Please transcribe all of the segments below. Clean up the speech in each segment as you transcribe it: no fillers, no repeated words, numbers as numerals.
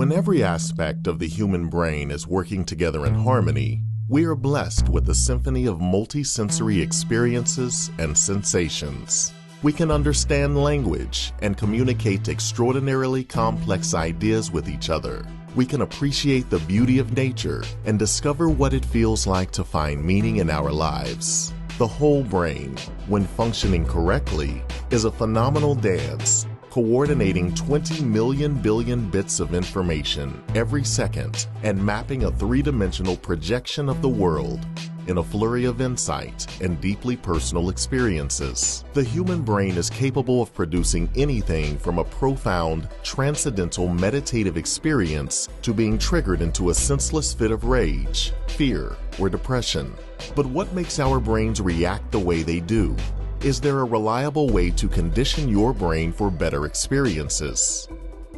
When every aspect of the human brain is working together in harmony, we are blessed with a symphony of multisensory experiences and sensations. We can understand language and communicate extraordinarily complex ideas with each other. We can appreciate the beauty of nature and discover what it feels like to find meaning in our lives. The whole brain, when functioning correctly, is a phenomenal dance, coordinating 20 million billion bits of information every second and mapping a three-dimensional projection of the world in a flurry of insight and deeply personal experiences. The human brain is capable of producing anything from a profound, transcendental meditative experience to being triggered into a senseless fit of rage, fear, or depression. But what makes our brains react the way they do? Is there a reliable way to condition your brain for better experiences?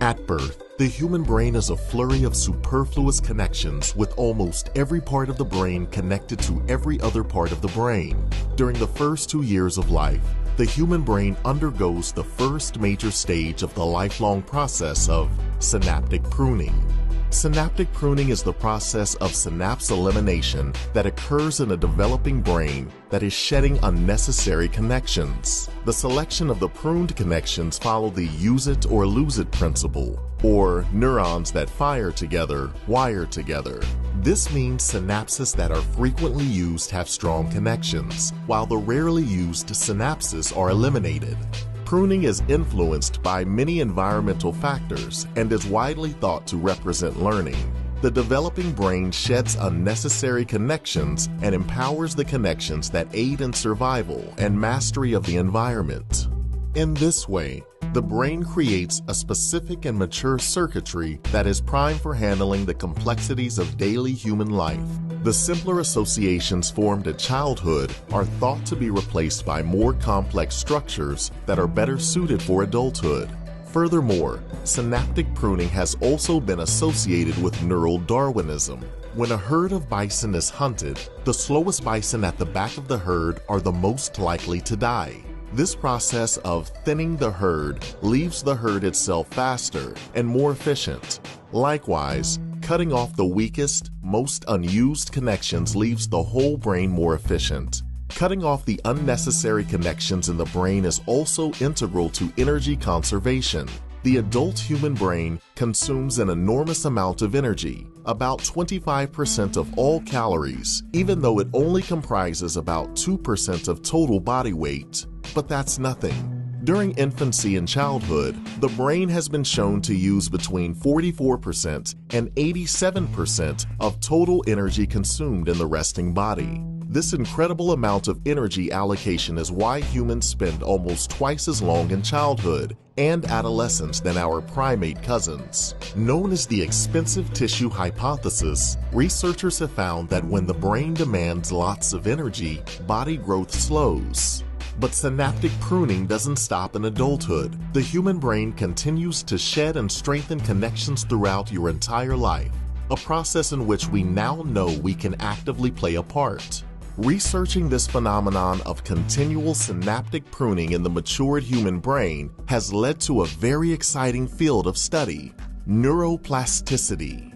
At birth, the human brain is a flurry of superfluous connections with almost every part of the brain connected to every other part of the brain. During the first 2 years of life, the human brain undergoes the first major stage of the lifelong process of synaptic pruning. Synaptic pruning is the process of synapse elimination that occurs in a developing brain that is shedding unnecessary connections. The selection of the pruned connections follow the use it or lose it principle, or neurons that fire together, wire together. This means synapses that are frequently used have strong connections, while the rarely used synapses are eliminated. Pruning is influenced by many environmental factors and is widely thought to represent learning. The developing brain sheds unnecessary connections and empowers the connections that aid in survival and mastery of the environment. In this way, the brain creates a specific and mature circuitry that is primed for handling the complexities of daily human life. The simpler associations formed at childhood are thought to be replaced by more complex structures that are better suited for adulthood. Furthermore, synaptic pruning has also been associated with neural Darwinism. When a herd of bison is hunted, the slowest bison at the back of the herd are the most likely to die. This process of thinning the herd leaves the herd itself faster and more efficient. Likewise, cutting off the weakest, most unused connections leaves the whole brain more efficient. Cutting off the unnecessary connections in the brain is also integral to energy conservation. The adult human brain consumes an enormous amount of energy, about 25% of all calories, even though it only comprises about 2% of total body weight. But that's nothing. During infancy and childhood, the brain has been shown to use between 44% and 87% of total energy consumed in the resting body. This incredible amount of energy allocation is why humans spend almost twice as long in childhood and adolescence than our primate cousins. Known as the expensive tissue hypothesis, researchers have found that when the brain demands lots of energy, body growth slows. But synaptic pruning doesn't stop in adulthood. The human brain continues to shed and strengthen connections throughout your entire life, a process in which we now know we can actively play a part. Researching this phenomenon of continual synaptic pruning in the matured human brain has led to a very exciting field of study: neuroplasticity.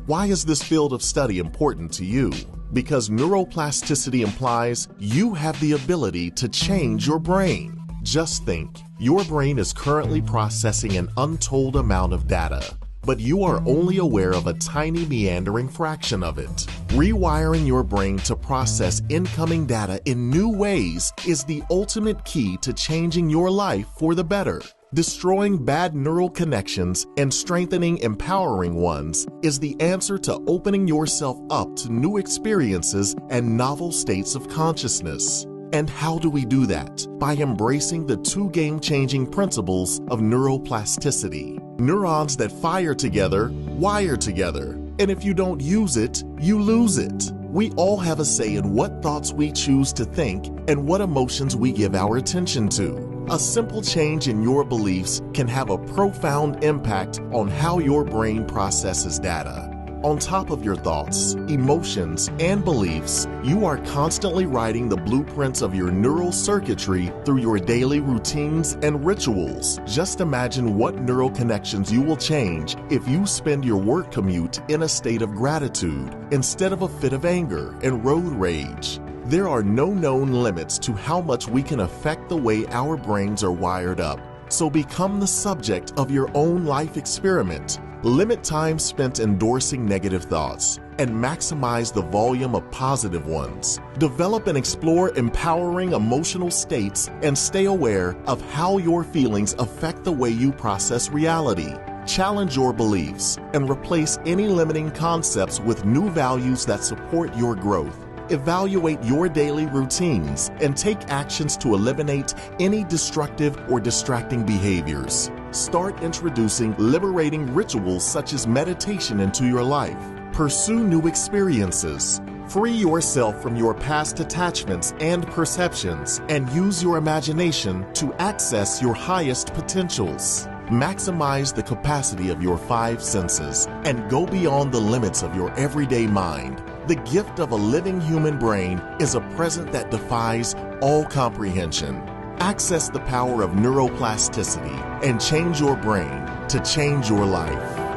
Why is this field of study important to you? Because neuroplasticity implies you have the ability to change your brain. Just think, your brain is currently processing an untold amount of data, but you are only aware of a tiny meandering fraction of it. Rewiring your brain to process incoming data in new ways is the ultimate key to changing your life for the better. Destroying bad neural connections and strengthening empowering ones is the answer to opening yourself up to new experiences and novel states of consciousness. And how do we do that? By embracing the two game-changing principles of neuroplasticity. Neurons that fire together, wire together. And if you don't use it, you lose it. We all have a say in what thoughts we choose to think and what emotions we give our attention to. A simple change in your beliefs can have a profound impact on how your brain processes data. On top of your thoughts, emotions, and beliefs, you are constantly writing the blueprints of your neural circuitry through your daily routines and rituals. Just imagine what neural connections you will change if you spend your work commute in a state of gratitude instead of a fit of anger and road rage. There are no known limits to how much we can affect the way our brains are wired up. So become the subject of your own life experiment. Limit time spent endorsing negative thoughts and maximize the volume of positive ones. Develop and explore empowering emotional states and stay aware of how your feelings affect the way you process reality. Challenge your beliefs and replace any limiting concepts with new values that support your growth. Evaluate your daily routines and take actions to eliminate any destructive or distracting behaviors. Start introducing liberating rituals such as meditation into your life. Pursue new experiences. Free yourself from your past attachments and perceptions and use your imagination to access your highest potentials. Maximize the capacity of your 5 senses and go beyond the limits of your everyday mind. The gift of a living human brain is a present that defies all comprehension. Access the power of neuroplasticity and change your brain to change your life.